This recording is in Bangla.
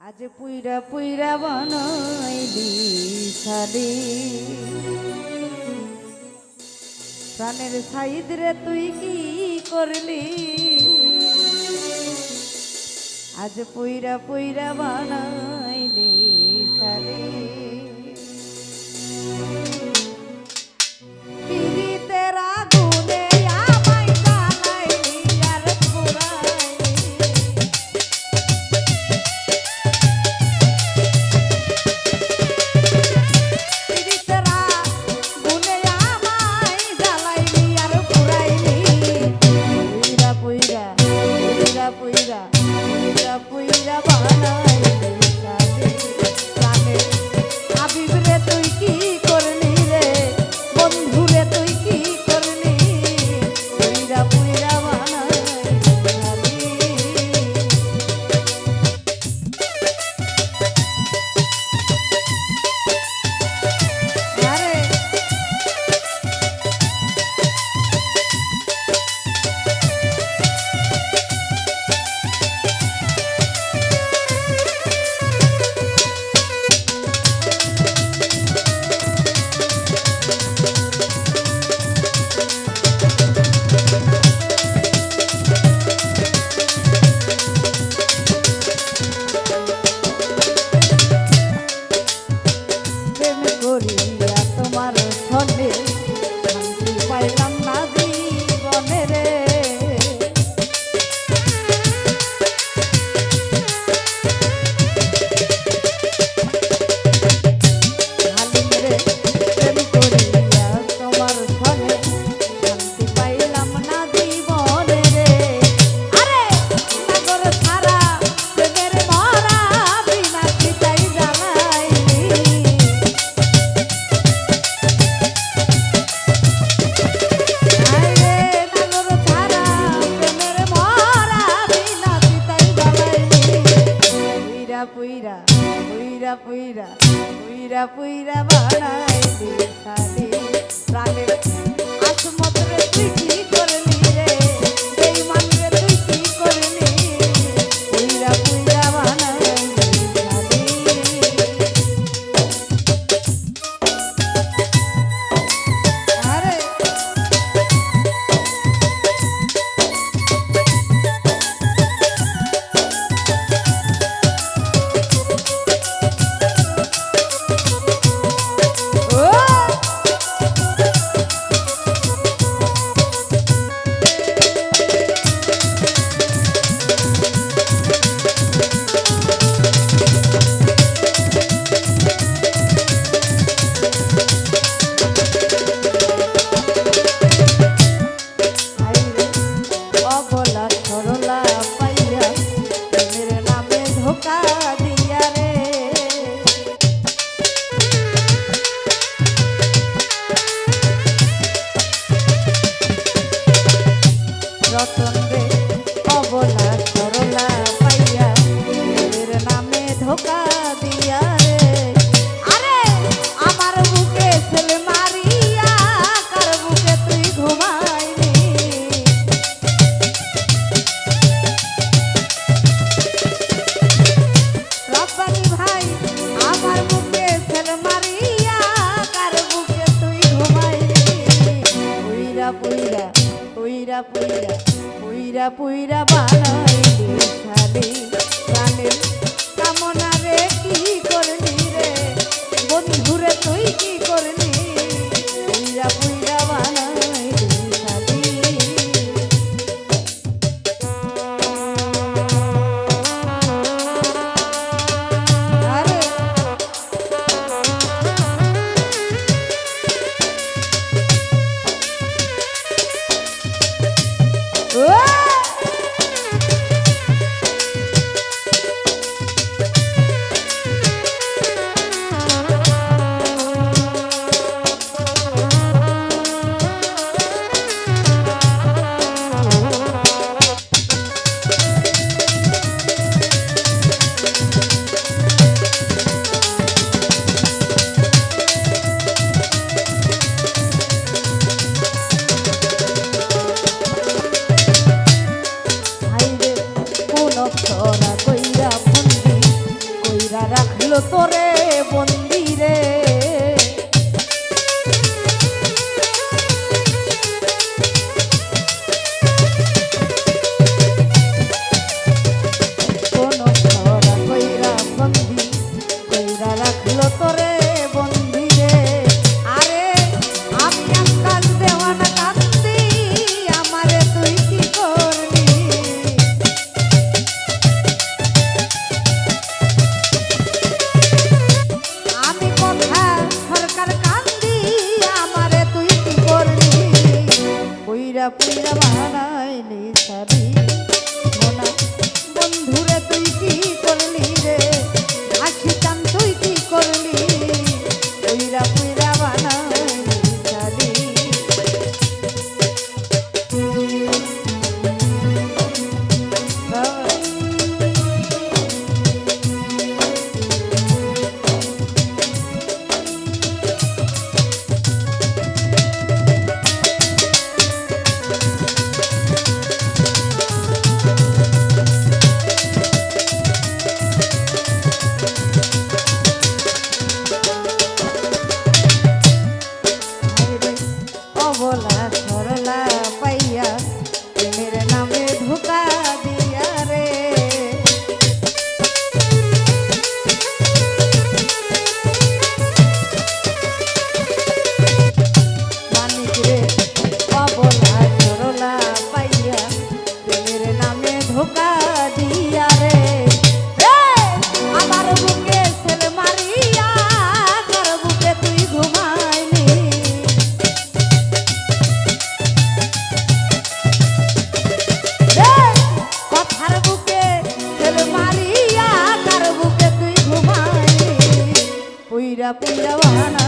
আজ পুইরা পুইরা বানাইলি শালি প্রাণের সাইদ রে তুই কি করলি আজ পুইরা পুইরা বানাইলি শালি পুইরা পুইরা পুইরা পুইরা পুইরা বানাইলি শালি প্রাণের আসমত রে তুই কি করলি রে এই মান রে তুই কি করলি পুইরা পুইরা বানাইলি শালি আরে রতন রে অবলা সরলা পাইয়া এর নামে ধোকা দিয়া রে আরে আমার বুকে ছেলে মারিয়া কার বুকে তুই ঘুমাইলি রব্বানি ভাই আমার বুকে ছেলে মারিয়া কার বুকে তুই ঘুমাইলি পুইরা পুইরা পুইরা পুইরা পুইরা পুইরা বানাইলি শালি প্রাণের কামনা রে কি করলি রে বন্ধুরে তুই কি করলি পুইরা পুইরা বানাইলি শালি আরে ও রাখলো তোরে বন্দিরে। কোন খরা কইরা বন্দি কইরা রাখলো তোরে বন্দিরে। আরে আমি আজকাল দেওয়ানা কান্দি, আমারে তুই কি করলি? আমি কথা সরকার কান্দি, আমারে তুই কি করলি? পুইরা পুইরা বানাইলি সারি মোনা বন্ধুরে তুই কি করলি রে? আখি চান তুই কি করলি? পুইরা পুইরা বানাইলি সারি। অবলা সরলা পাইয়া প্রেমের নামে ধোকা দিয়া রে। মানিক রে অবলা সরলা পাইয়া প্রেমের নামে ধোকা দিয়া রে। আমার বুকে ছেলে মারিয়া কার বুকে তুই ঘুমাইলি? কথার বুকে ছেলে মারিয়া কার বুকে তুই ঘুমাইলি? পুইরা পুইরা বানা